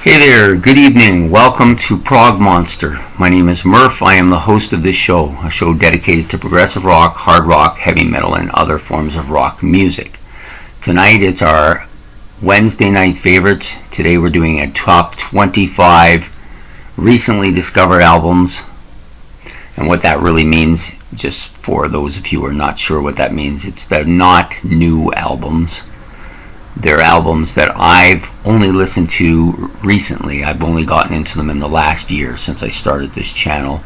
Hey there, good evening. Welcome to Prog Monster. My name is Murph. I am the host of this show, a show dedicated to progressive rock, hard rock, heavy metal, and other forms of rock music. Tonight it's our Wednesday night favorites. Today we're doing a top 25 recently discovered albums. And what that really means, just for those of you who are not sure what that means, it's they're not new albums. They're albums that I've only listened to recently. I've only gotten into them in the last year since I started this channel.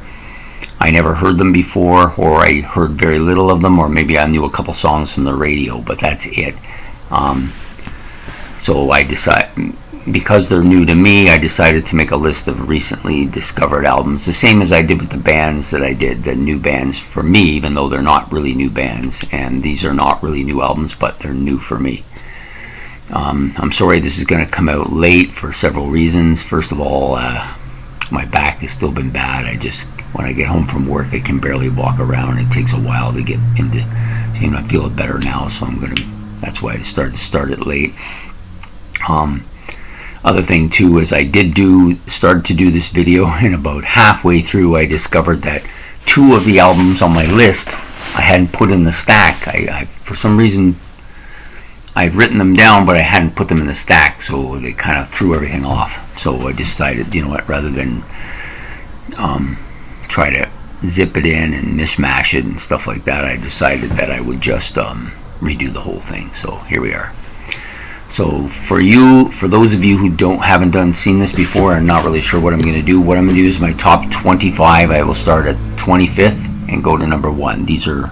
I never heard them before, or I heard very little of them, or maybe I knew a couple songs from the radio, but that's it. So I decided, because they're new to me, I decided to make a list of recently discovered albums, the same as I did with the bands that I did, the new bands for me, even though they're not really new bands, and these are not really new albums, but they're new for me. I'm sorry this is going to come out late for several reasons. First of all, my back has still been bad. When I get home from work, I can barely walk around. It takes a while to get into, I feel better now, so that's why I started late. Other thing too is I started to do this video, and about halfway through I discovered that two of the albums on my list I hadn't put in the stack. I for some reason I'd written them down, but I hadn't put them in the stack, so they kind of threw everything off. So I decided, rather than try to zip it in and mishmash it and stuff like that, I decided that I would just redo the whole thing. So here we are. So for those of you who haven't seen this before and not really sure what I'm going to do, is my top 25. I will start at 25th and go to number 1. These are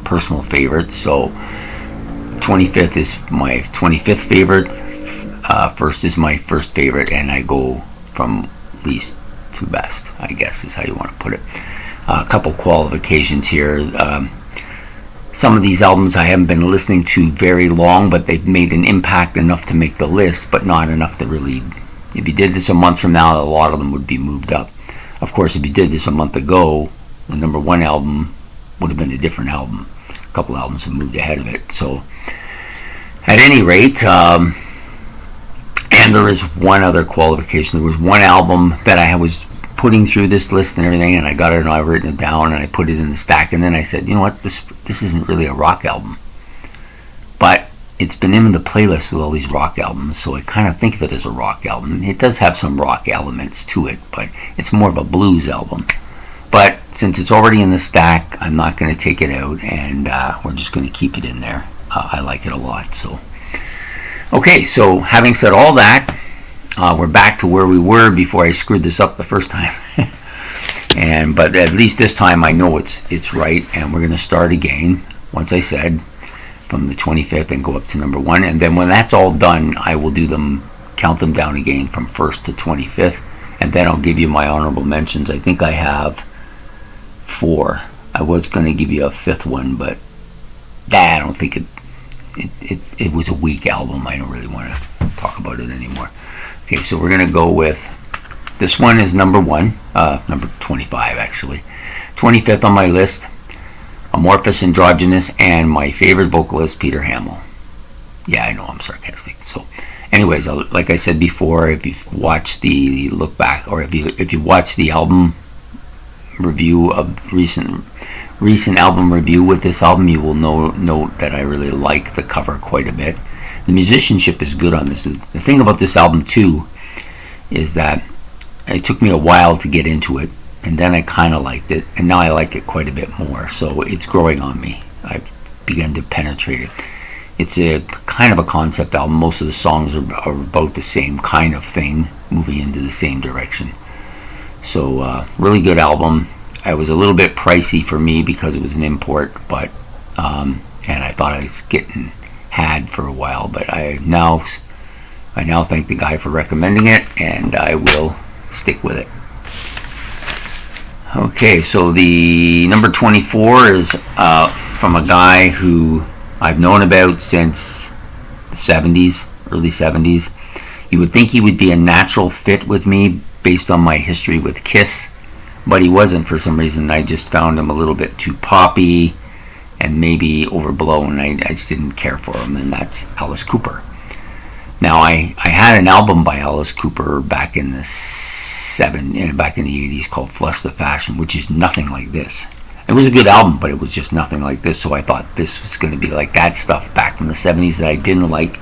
personal favorites, so 25th is my 25th favorite, first is my first favorite, and I go from least to best, I guess is how you want to put it. A couple qualifications here. Some of these albums I haven't been listening to very long, but they've made an impact enough to make the list, but not enough to really, if you did this a month from now, a lot of them would be moved up. Of course, if you did this a month ago, the number 1 album would have been a different album. A couple albums have moved ahead of it. So at any rate, and there is one other qualification. There was one album that I was putting through this list and everything, and I got it and I've written it down and I put it in the stack, and then I said, you know what, this isn't really a rock album, but it's been in the playlist with all these rock albums, so I kind of think of it as a rock album. It does have some rock elements to it, but it's more of a blues album. But since it's already in the stack, I'm not going to take it out, and we're just going to keep it in there. I like it a lot. So, okay, so having said all that, we're back to where we were before I screwed this up the first time. But at least this time I know it's right, and we're going to start again, once I said, from the 25th and go up to number 1. And then when that's all done, I will count them down again from 1st to 25th, and then I'll give you my honorable mentions. I think I have 4. I was going to give you a 5th one, but I don't think it was a weak album. I don't really want to talk about it anymore. Okay, so we're going to go with, this one is number 1, number 25 actually. 25th on my list, Amorphous Androgynous, and my favorite vocalist, Peter Hamill. Yeah, I know I'm sarcastic. So anyways, like I said before, if you've watched the look back, or if you watch the album review of recent album review with this album, you will note that I really like the cover quite a bit. The musicianship is good on this. The thing about this album too is that it took me a while to get into it, and then I kind of liked it, and now I like it quite a bit more. So it's growing on me. I've begun to penetrate it. It's a kind of a concept album. Most of the songs are about the same kind of thing, moving into the same direction. So really good album. It was a little bit pricey for me because it was an import, but and I thought I was getting had for a while, but I now thank the guy for recommending it, and I will stick with it. Okay, so the number 24 is from a guy who I've known about since the 70s, early 70s. You would think he would be a natural fit with me based on my history with Kiss, but he wasn't for some reason. I just found him a little bit too poppy and maybe overblown. I just didn't care for him, and that's Alice Cooper. Now, I had an album by Alice Cooper back in the 80s called Flush the Fashion, which is nothing like this. It was a good album, but it was just nothing like this, so I thought this was going to be like that stuff back in the 70s that I didn't like,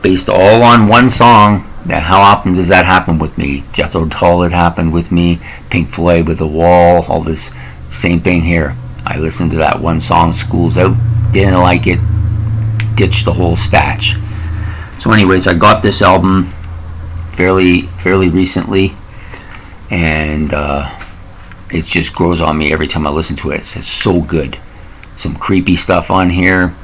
based all on one song. Now, how often does that happen with me? Jethro Tull, it happened with me. Pink Floyd with The Wall, all this. Same thing here. I listened to that one song, School's Out, didn't like it, ditched the whole statch. So anyways, I got this album fairly recently, and it just grows on me every time I listen to it. It's so good. Some creepy stuff on here,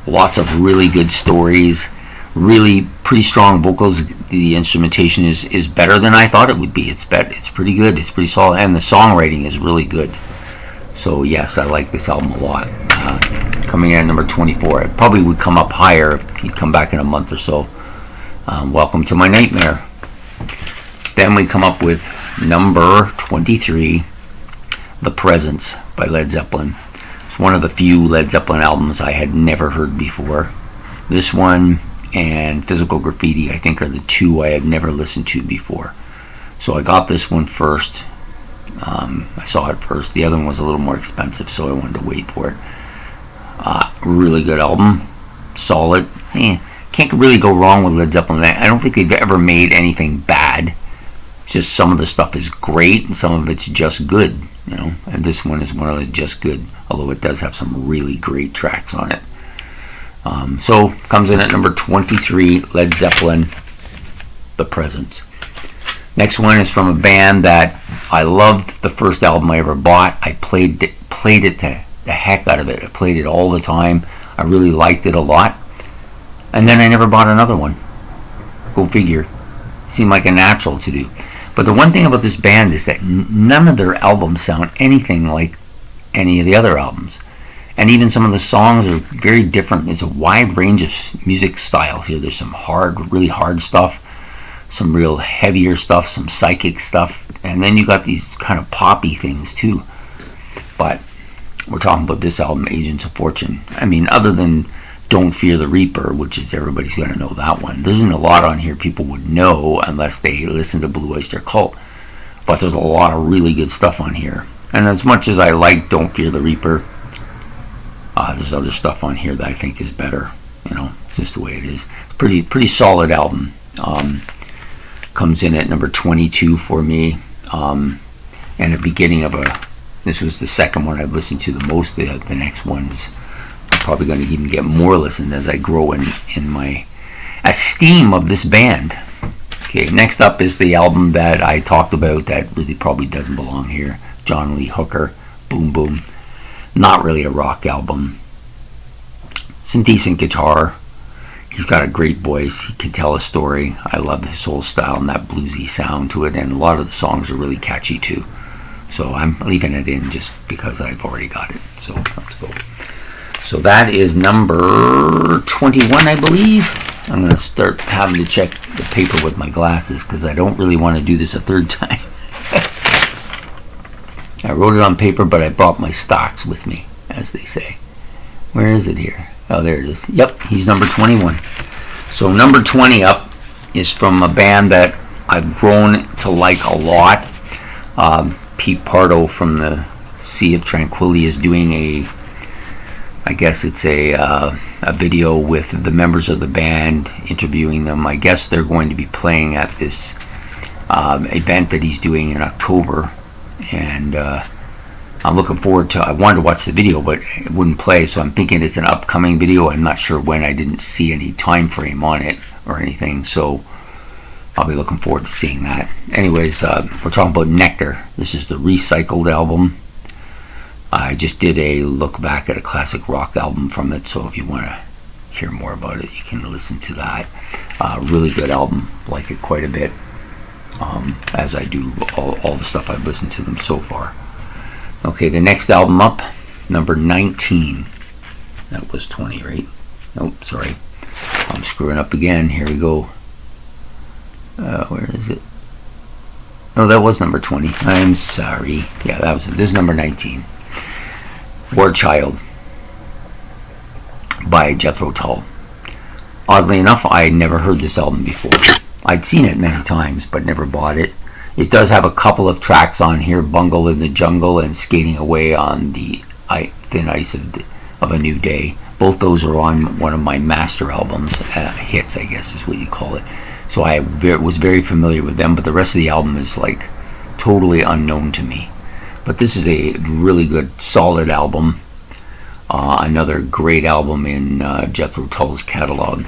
lots of really good stories, really pretty strong vocals. The instrumentation is better than I thought it would be. It's pretty good. It's pretty solid, and the songwriting is really good. So yes, I like this album a lot. Coming in at number 24. It probably would come up higher if you come back in a month or so. Welcome to My Nightmare. Then we come up with number 23, The Presence by Led Zeppelin. It's one of the few Led Zeppelin albums I had never heard before. This one and Physical Graffiti, I think, are the two I had never listened to before. So I got this one first. I saw it first. The other one was a little more expensive, so I wanted to wait for it. Really good album. Solid. Can't really go wrong with Led Zeppelin. I don't think they've ever made anything bad. It's just some of the stuff is great and some of it's just good, you know. And this one is one of the just good, although it does have some really great tracks on it. So comes in at number 23, Led Zeppelin, The Presence. Next one is from a band that I loved. The first album I ever bought. I played it the heck out of it. I played it all the time. I really liked it a lot. And then I never bought another one. Go figure. Seemed like a natural to do. But the one thing about this band is that none of their albums sound anything like any of the other albums. And even some of the songs are very different. There's a wide range of music styles here. There's some really hard stuff, some real heavier stuff, some psychic stuff, and then you got these kind of poppy things too. But we're talking about this album, Agents of Fortune. I mean, other than Don't Fear the Reaper, which is everybody's going to know that one. There isn't a lot on here people would know unless they listen to Blue Oyster Cult. But there's a lot of really good stuff on here. And as much as I like Don't Fear the Reaper, there's other stuff on here that I think is better. You know, it's just the way it is. Pretty solid album. Comes in at number 22 for me. And the beginning of this was the second one I've listened to the most. The next one's probably going to even get more listened as I grow in my esteem of this band. Okay, next up is the album that I talked about that really probably doesn't belong here. John Lee Hooker, Boom Boom. Not really a rock album. Some decent guitar. He's got a great voice. He can tell a story. I love his whole style and that bluesy sound to it, and a lot of the songs are really catchy too. So I'm leaving it in just because I've already got it. So let's go. So that is number 21, I believe. I'm going to start having to check the paper with my glasses because I don't really want to do this a third time. I wrote it on paper, but I brought my stocks with me, as they say. Where is it here? Oh, there it is. Yep, he's number 21. So number 20 up is from a band that I've grown to like a lot. Pete Pardo from the Sea of Tranquility is doing I guess it's a video with the members of the band, interviewing them. I guess they're going to be playing at this event that he's doing in October. And I'm looking forward to. I wanted to watch the video, but it wouldn't play, so I'm thinking it's an upcoming video. I'm not sure when. I didn't see any time frame on it or anything, so I'll be looking forward to seeing that. Anyways, we're talking about Nectar. This is the recycled album. I just did a look back at a classic rock album from it, so if you want to hear more about it, you can listen to that. Really good album. Like it quite a bit. As I do all the stuff I've listened to them so far. Okay, the next album up, number 19. That was 20, right? Nope, sorry. I'm screwing up again. Here we go. Where is it? Oh, that was number 20. I'm sorry. Yeah, this is number 19. War Child by Jethro Tull. Oddly enough, I had never heard this album before. I'd seen it many times, but never bought it. It does have a couple of tracks on here, Bungle in the Jungle and Skating Away on the Thin Ice of a New Day. Both those are on one of my master albums, hits, I guess is what you call it. So I was very familiar with them, but the rest of the album is like totally unknown to me. But this is a really good, solid album. Another great album in Jethro Tull's catalog,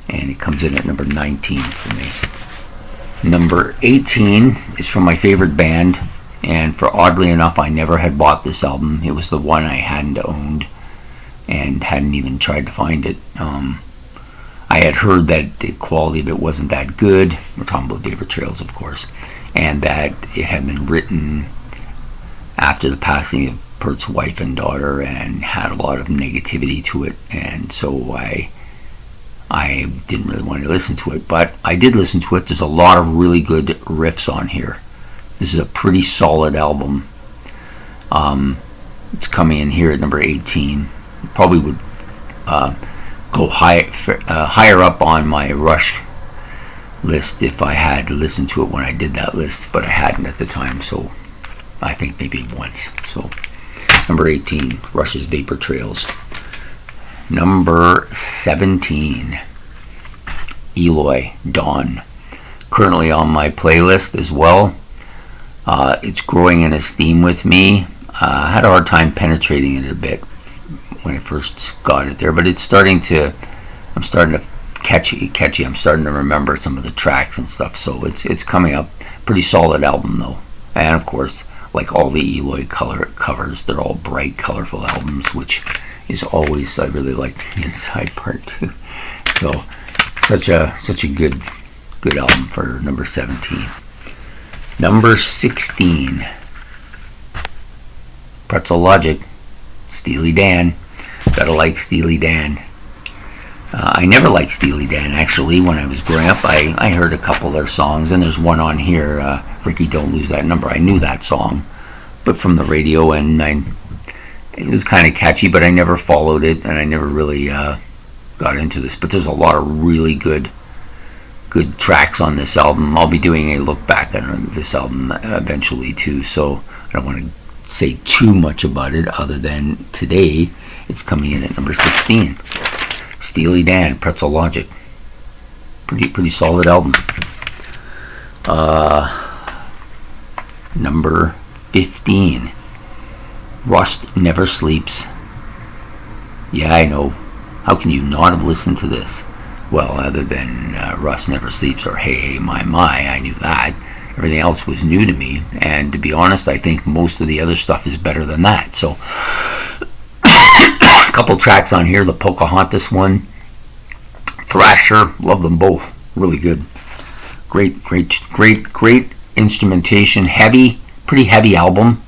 and it comes in at number 19 for me. Number 18 is from my favorite band, and for oddly enough, I never had bought this album. It was the one I hadn't owned and hadn't even tried to find it. I had heard that the quality of it wasn't that good. We're talking about Vapor Trails, of course, and that it had been written after the passing of Pert's wife and daughter and had a lot of negativity to it, and so I didn't really want to listen to it, but I did listen to it. There's a lot of really good riffs on here. This is a pretty solid album. It's coming in here at number 18. Probably would go higher up on my Rush list if I had listened to it when I did that list, but I hadn't at the time, so I think maybe once. So number 18, Rush's Vapor Trails. Number 17, Eloy, Dawn. Currently on my playlist as well. It's growing in esteem with me. I had a hard time penetrating it a bit when I first got it there, but I'm starting to catchy. I'm starting to remember some of the tracks and stuff, so it's coming up. Pretty solid album though. And of course, like all the Eloy covers, they're all bright, colorful albums, which is always, I really like the inside part too. So such a good album for number 17. Number 16, Pretzel Logic, Steely Dan. Gotta like Steely Dan. I never liked Steely Dan, actually. When I was growing up, I heard a couple of their songs, and there's one on here, Ricky Don't Lose That Number. I knew that song, but from the radio, and it was kind of catchy, but I never followed it, and I never really got into this. But there's a lot of really good tracks on this album. I'll be doing a look back on this album eventually too, so I don't want to say too much about it other than today it's coming in at number 16. Steely Dan, Pretzel Logic. Pretty solid album. Number 15, Rust Never Sleeps. Yeah, I know. How can you not have listened to this? Well, other than Rust Never Sleeps or Hey Hey My My, I knew that. Everything else was new to me, and to be honest, I think most of the other stuff is better than that. So, a couple tracks on here, the Pocahontas one, Thrasher, love them both, really good. Great instrumentation, pretty heavy album.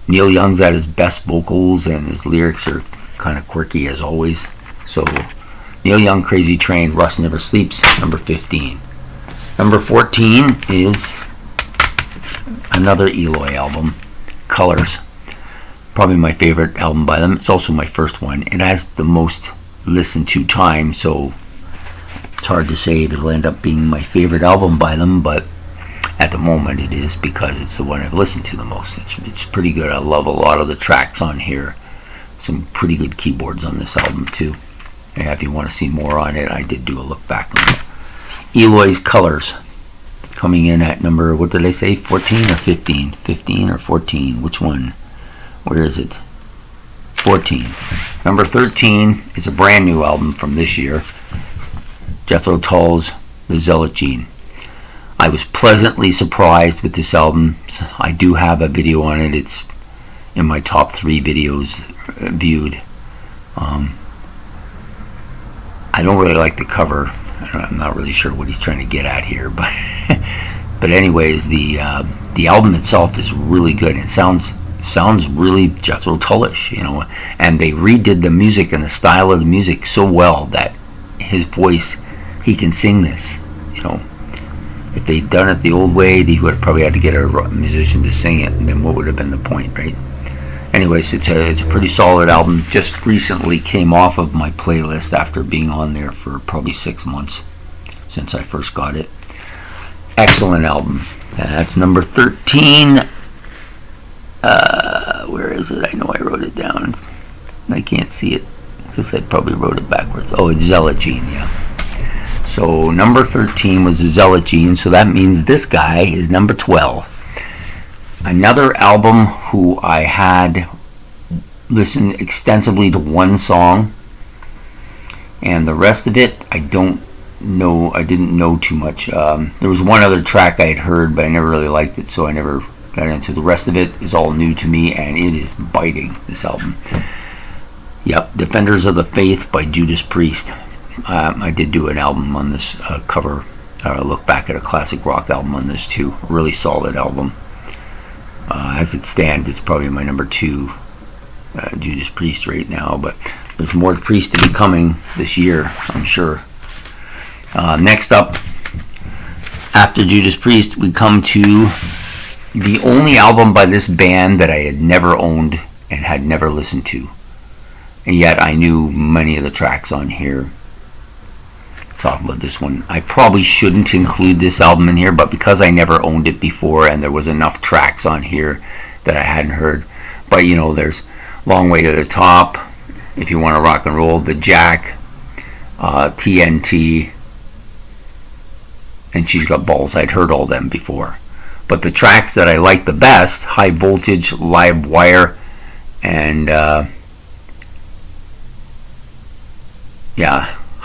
Neil Young's at his best vocals, and his lyrics are kind of quirky as always. So, Neil Young, Crazy Train, Rust Never Sleeps, number 15. Number 14 is another Eloy album, Colors. Probably my favorite album by them. It's also my first one. It has the most listened to time, so it's hard to say if it'll end up being my favorite album by them, but at the moment it is because it's the one I've listened to the most. It's pretty good. I love a lot of the tracks on here. Some pretty good keyboards on this album too. And if you want to see more on it, I did do a look back on it. Eloy's Colors, coming in at number, what did I say, 14 or 15? 15 or 14, which one? Where is it? 14. Number 13 is a brand new album from this year, Jethro Tull's The Zealot Gene. I was pleasantly surprised with this album. I do have a video on it. It's in my top 3 videos viewed. I don't really like the cover. I'm not really sure what he's trying to get at here, but but anyways, the album itself is really good. It sounds really Jethro Tullish, and they redid the music and the style of the music so well that his voice, he can sing this. If they'd done it the old way, they would have probably had to get a musician to sing it, and then what would have been the point, right? anyways, it's a pretty solid album. Just recently came off of my playlist after being on there for probably 6 months since I first got it. Excellent album. That's number 13. Where is it? I know I wrote it down. I can't see it because I probably wrote it backwards. Oh, it's Zealogene, yeah. So number 13 was the Zealogene, so that means this guy is number 12. Another album who I had listened extensively to one song, and the rest of it I didn't know too much. There was one other track I had heard, but I never really liked it, so I never got into. The rest of it is all new to me, and it is biting, this album. Yep, Defenders of the Faith by Judas Priest. I did do an album on this, cover, look back at a classic rock album on this too. Really solid album. As it stands, it's probably my number 2 Judas Priest right now, but there's more Priest to be coming this year, I'm sure. Next up, after Judas Priest, we come to the only album by this band that I had never owned and had never listened to, and yet I knew many of the tracks on here. Talk about this one. I probably shouldn't include this album in here, but because I never owned it before and there was enough tracks on here that I hadn't heard. But you know, there's Long Way to the Top, If You Want to Rock and Roll, The Jack, TNT, and She's Got Balls. I'd heard all them before. But the tracks that I like the best, High Voltage, Live Wire, and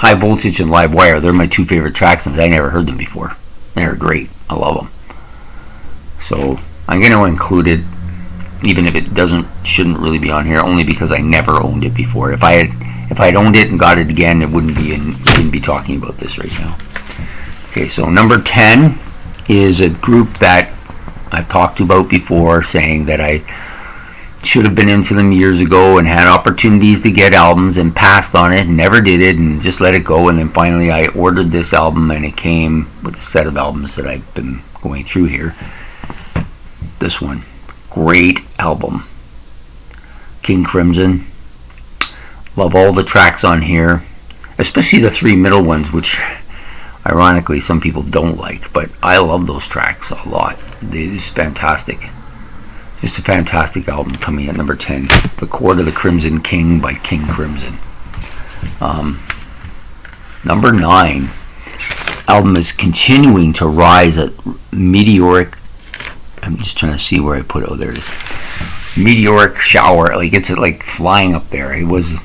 High Voltage and Live Wire, they're my 2 favorite tracks, and I never heard them before. They're great. I love them. So I'm going to include it, even if it shouldn't really be on here, only because I never owned it before. If I'd owned it and got it again, it wouldn't be talking about this right now. Okay, so number 10 is a group that I've talked about before, saying that I should have been into them years ago and had opportunities to get albums and passed on it and never did it and just let it go. And then finally I ordered this album, and it came with a set of albums that I've been going through here. This one, great album, King Crimson. Love all the tracks on here, especially the 3 middle ones, which ironically some people don't like, but I love those tracks a lot. It's fantastic. Just a fantastic album, coming at number 10. The Court of the Crimson King by King Crimson. Number 9. Album is continuing to rise at meteoric. I'm just trying to see where I put it. Oh, there it is. Meteoric shower. Like, it's like flying up there. It was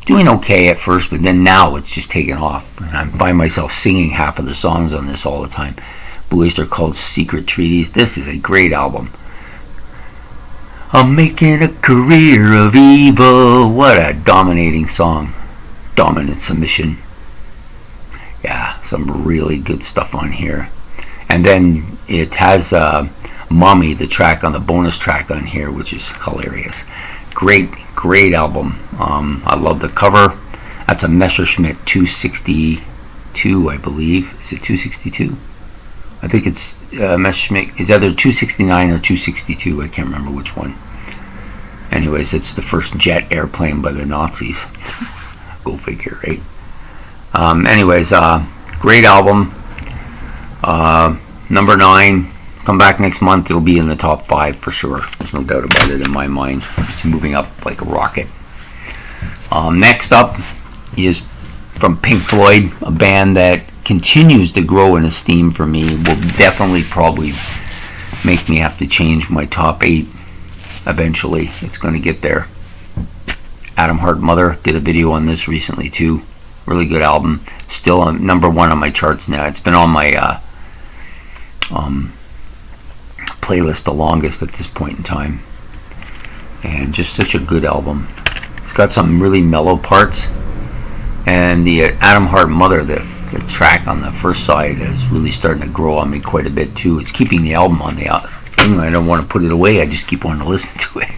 doing okay at first, but then now it's just taken off. And I find myself singing half of the songs on this all the time. Blue Oyster Cult's Secret Treaties. This is a great album. I'm making a career of evil. What a dominating song. Dominant Submission. Yeah, some really good stuff on here. And then it has Mommy, the track on the bonus track on here, which is hilarious. Great album. I love the cover. That's a Messerschmitt 262, I believe. Is it 262? I think it's Messerschmitt. It's either 269 or 262. I can't remember which one. Anyways, it's the first jet airplane by the Nazis. Go figure, right? Anyways, great album. Number 9. Come back next month. It'll be in the top 5 for sure. There's no doubt about it in my mind. It's moving up like a rocket. Next up is from Pink Floyd, a band that continues to grow in esteem for me. Will definitely probably make me have to change my top 8 eventually. It's going to get there. Atom Heart Mother did a video on this recently too. Really good album. Still on number 1 on my charts now. It's been on my playlist the longest at this point in time, and just such a good album. It's got some really mellow parts, and the Atom Heart Mother, the track on the first side, is really starting to grow on me quite a bit too. It's keeping the album on the thing. I don't want to put it away. I just keep wanting to listen to it.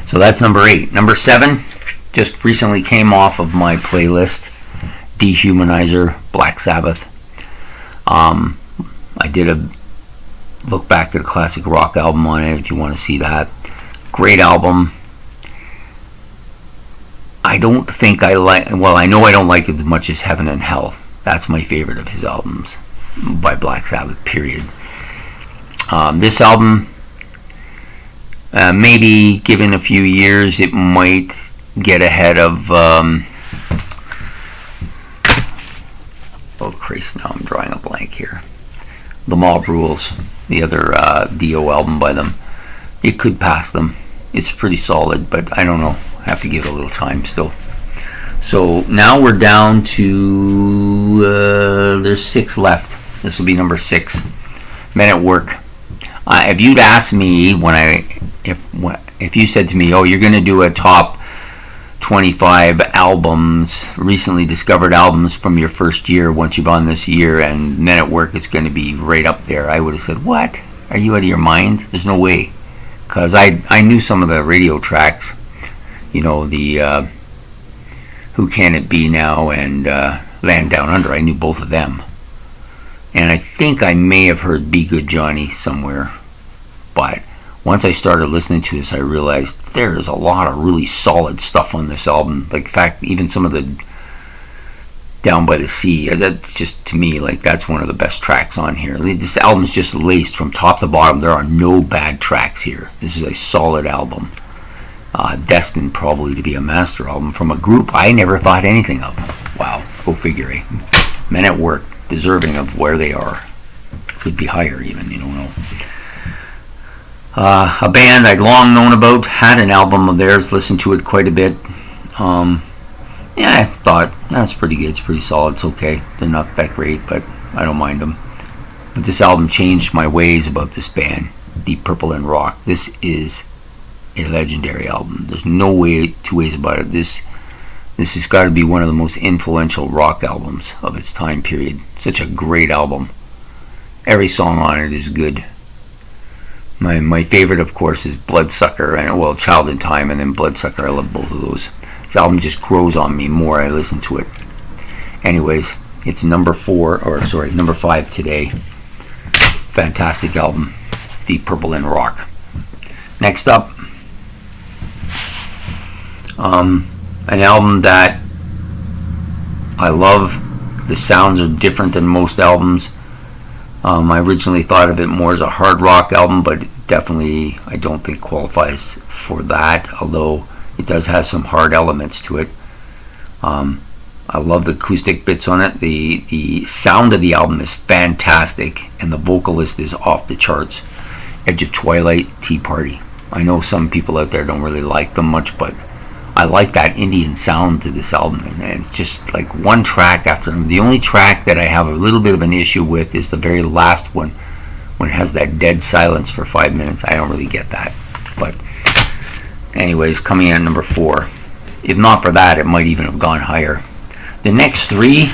So that's number 8. Number 7 just recently came off of my playlist. Dehumanizer, Black Sabbath. I did a look back at a classic rock album on it, if you want to see that. Great album. I don't think I like, well, I know I don't like it as much as Heaven and Hell. That's my favorite of his albums by Black Sabbath, period. This album, maybe given a few years, it might get ahead of, oh Christ, now I'm drawing a blank here. The Mob Rules, the other Dio album by them. It could pass them. It's pretty solid, but I don't know. I have to give it a little time still. So now we're down to, there's 6 left. This will be number 6. Men at Work. If you'd asked me if you said to me, oh, you're going to do a top 25 albums, recently discovered albums from your first year, once you've on this year, and Men at Work is going to be right up there, I would have said, what? Are you out of your mind? There's no way. Because I knew some of the radio tracks, you know, the Who Can It Be Now and Land Down Under. I knew both of them. And I think I may have heard Be Good Johnny somewhere. But once I started listening to this, I realized there is a lot of really solid stuff on this album. Like, in fact, even some of the Down by the Sea, that's just, to me, like, that's one of the best tracks on here. This album's just laced from top to bottom. There are no bad tracks here. This is a solid album. Destined probably to be a master album from a group I never thought anything of. Wow, go figure, eh? Men at Work, deserving of where they are. Could be higher even, you don't know. A band I'd long known about, had an album of theirs, listened to it quite a bit. Yeah, I thought, that's pretty good, it's pretty solid, it's okay. They're not that great, but I don't mind them. But this album changed my ways about this band, Deep Purple and Rock. This is a legendary album. There's no two ways about it. This has got to be one of the most influential rock albums of its time period. Such a great album. Every song on it is good. My favorite, of course, is Bloodsucker, and well, Child in Time, and then Bloodsucker. I love both of those. This album just grows on me more I listen to it. Anyways, it's number 5 today. Fantastic album, Deep Purple and Rock. Next up, an album that I love. The sounds are different than most albums. I originally thought of it more as a hard rock album, but definitely I don't think qualifies for that, although it does have some hard elements to it. I love the acoustic bits on it. The sound of the album is fantastic, and the vocalist is off the charts. Edge of Twilight, Tea Party. I know some people out there don't really like them much, but I like that Indian sound to this album, and it's just like one track after another. The only track that I have a little bit of an issue with is the very last one, when it has that dead silence for 5 minutes. I don't really get that. But anyways, coming in at number 4. If not for that, it might even have gone higher. The next 3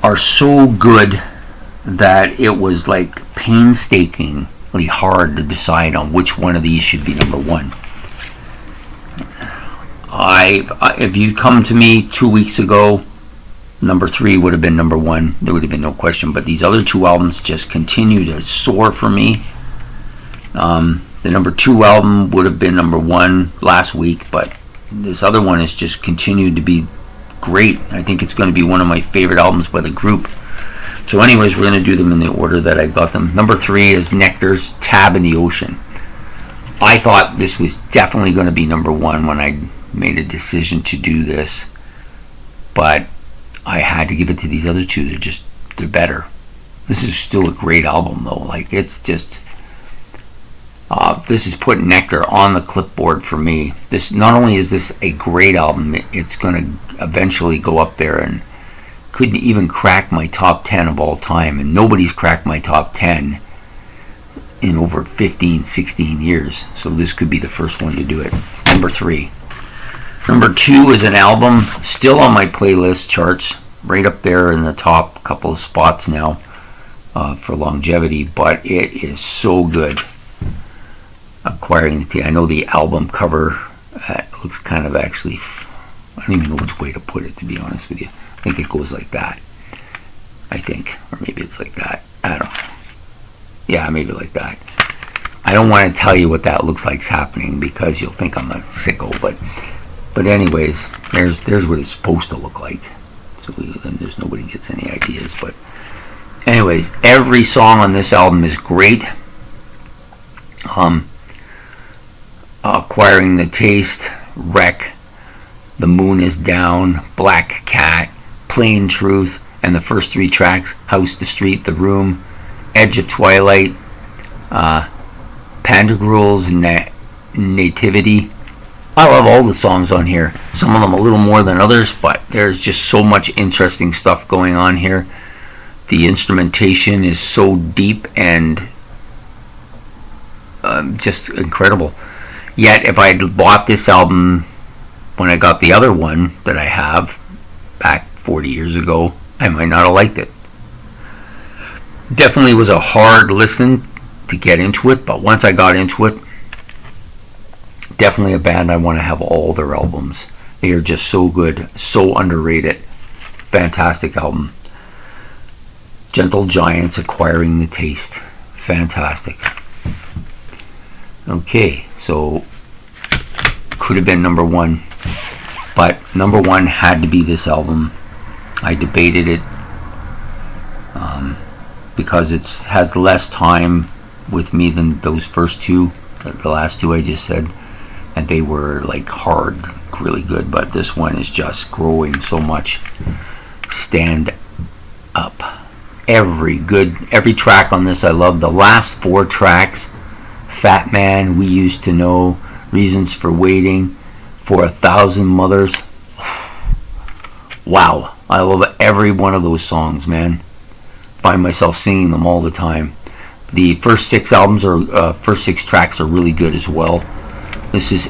are so good that it was like painstakingly hard to decide on which one of these should be number 1. If you come to me 2 weeks ago, number 3 would have been number 1. There would have been no question. But these other 2 albums just continue to soar for me. The number 2 album would have been number 1 last week, but this other one has just continued to be great. I think it's going to be one of my favorite albums by the group. So anyways, we're going to do them in the order that I got them. Number 3 is Nectar's Tab in the Ocean. I thought this was definitely going to be number 1 when I made a decision to do this, but I had to give it to these other 2. They're better. This is still a great album though. Like, it's just this is putting Nectar on the clipboard for me. This, not only is this a great album, it's going to eventually go up there and couldn't even crack my top 10 of all time, and nobody's cracked my top 10 in over 15, 16 years. So this could be the first one to do it. Number 3. Number 2 is an album still on my playlist charts, right up there in the top couple of spots now for longevity, but it is so good. Acquiring the I know the album cover looks kind of actually, I don't even know which way to put it, to be honest with you. I think it goes like that. I think, or maybe it's like that. I don't know. Yeah, maybe like that. I don't want to tell you what that looks like's happening because you'll think I'm a sicko. But anyways, there's what it's supposed to look like. So then there's nobody gets any ideas. But anyways, every song on this album is great. Acquiring the Taste, Wreck, The Moon is Down, Black Cat, Plain Truth, and the first 3 tracks, House to Street, The Room, Edge of Twilight, Pandagruel's Nativity. I love all the songs on here. Some of them a little more than others, but there's just so much interesting stuff going on here. The instrumentation is so deep and just incredible. Yet, if I had bought this album when I got the other one that I have back 40 years ago, I might not have liked it. Definitely was a hard listen to get into it, but once I got into it, definitely a band I want to have all their albums. They are just so good, so underrated. Fantastic album. Gentle Giants, Acquiring the Taste. Fantastic. Okay, so could have been number 1, but number 1 had to be this album. I debated it because it has less time with me than those first 2, the last 2 I just said, and they were like hard, really good, but this one is just growing so much. Stand Up. Every track on this I love. The last 4 tracks, Fat Man, We Used to Know, Reasons for Waiting, For 1,000 Mothers. Wow, I love every one of those songs, man. Find myself singing them all the time. The first 6 tracks are really good as well. This is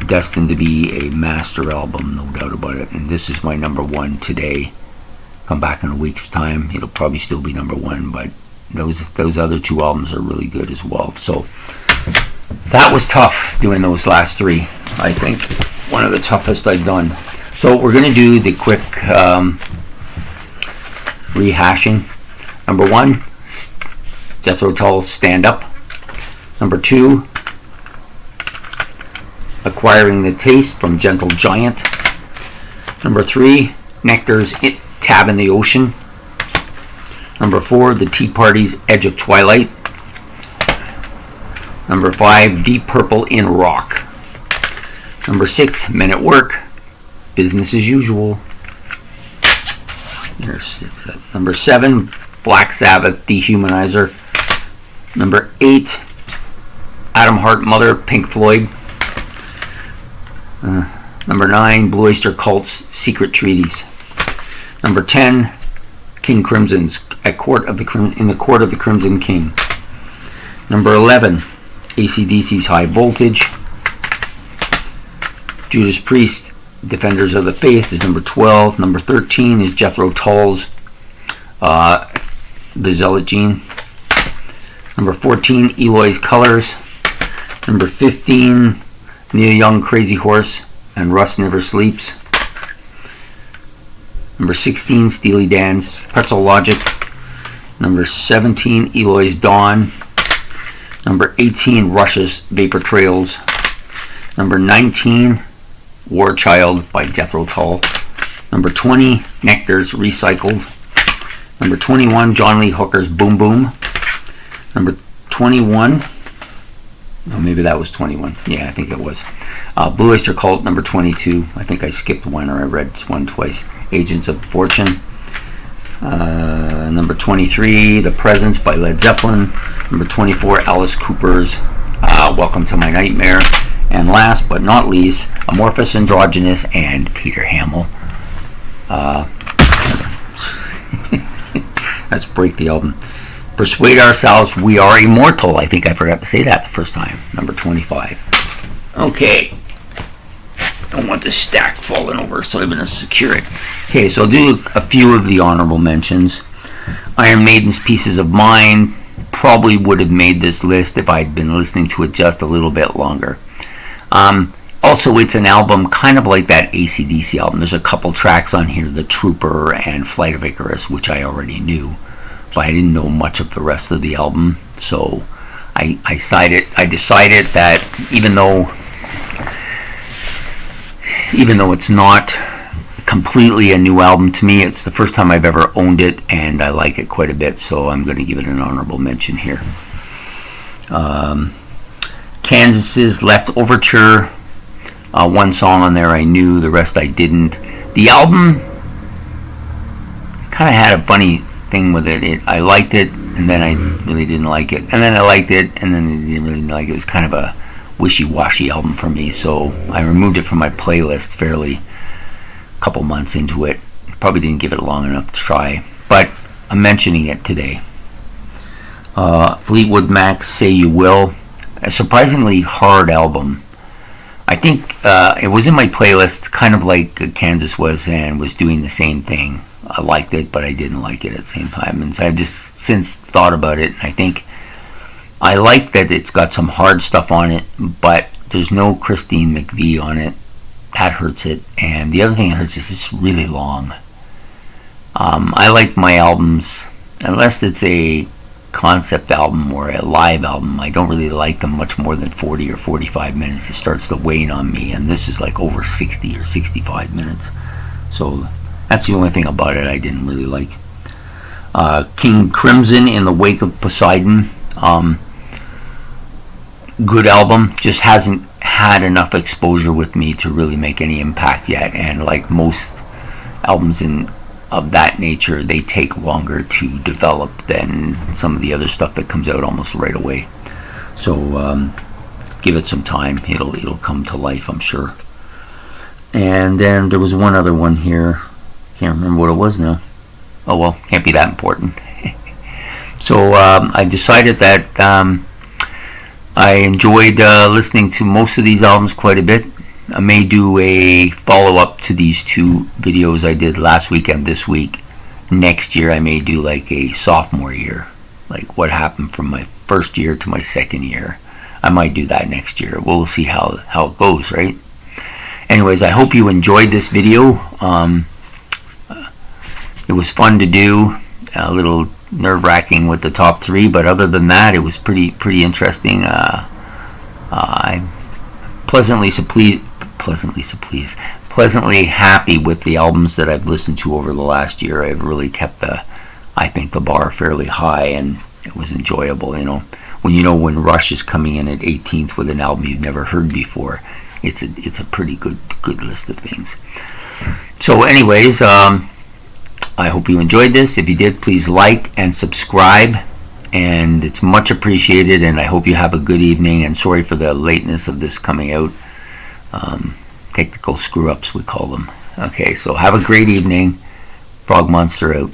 destined to be a master album, no doubt about it. And this is my number 1 today. Come back in a week's time, it'll probably still be number 1, but those other 2 albums are really good as well. So that was tough doing those last 3. I think one of the toughest I've done. So we're going to do the quick rehashing. Number 1, Jethro Tull, Stand Up. Number 2, Acquiring the Taste from Gentle Giant. Number 3, Nectar's Tab in the Ocean. Number 4, The Tea Party's Edge of Twilight. Number 5, Deep Purple in Rock. Number 6, Men at Work, Business as Usual. Number 7, Black Sabbath, Dehumanizer. Number 8, Atom Heart Mother, Pink Floyd. Number 9, Blue Oyster Cult's Secret Treaties. Number 10, King Crimson's in the Court of the Crimson King. Number 11, AC/DC's High Voltage. Judas Priest, Defenders of the Faith, is number 12. Number 13 is Jethro Tull's The Zealot Gene. Number 14, Eloy's Colors. Number 15, Neil Young, Crazy Horse and Rust Never Sleeps. Number 16, Steely Dan's Pretzel Logic. Number 17, Eloy's Dawn. Number 18, Rush's Vapor Trails. Number 19, War Child by Jethro Tull. Number 20, Nectar's Recycled. Number 21, John Lee Hooker's Boom Boom. Number 21, oh, maybe that was 21. Yeah, I think it was. Blue Oyster Cult, number 22. I think I skipped one, or I read one twice. Agents of Fortune. Number 23, The Presence by Led Zeppelin. Number 24, Alice Cooper's Welcome to My Nightmare. And last but not least, Amorphous Androgynous and Peter Hamill. Let's break the album. Persuade Ourselves, We Are Immortal. I think I forgot to say that the first time. Number 25. Okay. Don't want the stack falling over, so I'm going to secure it. Okay, so I'll do a few of the honorable mentions. Iron Maiden's Pieces of Mind probably would have made this list if I'd been listening to it just a little bit longer. Also, it's an album kind of like that AC/DC album. There's a couple tracks on here, The Trooper and Flight of Icarus, which I already knew, but I didn't know much of the rest of the album. So I decided that even though it's not completely a new album to me, it's the first time I've ever owned it, and I like it quite a bit, so I'm going to give it an honorable mention here. Kansas's Left Overture, one song on there I knew, the rest I didn't. The album kind of had a funny thing with it. I liked it, and then I really didn't like it, and then I liked it, and then I didn't really like it. It was kind of a wishy-washy album for me, so I removed it from my playlist fairly a couple months into it. Probably didn't give it long enough to try, but I'm mentioning it today. Fleetwood Mac's Say You Will, a surprisingly hard album. I think it was in my playlist kind of like Kansas was, and was doing the same thing. I liked it, but I didn't like it at the same time, and so I've just since thought about it, and I think I like that it's got some hard stuff on it, but there's no Christine McVie on it. That hurts it, and the other thing that hurts is it's really long. I like my albums, unless it's a concept album or a live album, I don't really like them much more than 40 or 45 minutes. It starts to wane on me, and this is like over 60 or 65 minutes. So that's the only thing about it I didn't really like. King Crimson, In the Wake of Poseidon. Good album, just hasn't had enough exposure with me to really make any impact yet, and like most albums of that nature, they take longer to develop than some of the other stuff that comes out almost right away. So give it some time, it'll come to life, I'm sure. And then there was one other one here, can't remember what it was now. Oh well, can't be that important. So I decided that I enjoyed listening to most of these albums quite a bit. I may do a follow-up to these two videos I did last week and this week. Next year I may do like a sophomore year, like what happened from my first year to my second year. I might do that next year. We'll see how it goes, right? Anyways, I hope you enjoyed this video. It was fun to do, a little nerve-wracking with the top three, but other than that, it was pretty interesting. I'm pleasantly happy with the albums that I've listened to over the last year. I've really kept I think the bar fairly high, and it was enjoyable. When Rush is coming in at 18th with an album you've never heard before, it's a pretty good list of things. So anyways, I hope you enjoyed this. If you did, please like and subscribe, and it's much appreciated, and I hope you have a good evening, and sorry for the lateness of this coming out. Technical screw-ups, we call them. Okay, so have a great evening. Frog Monster out.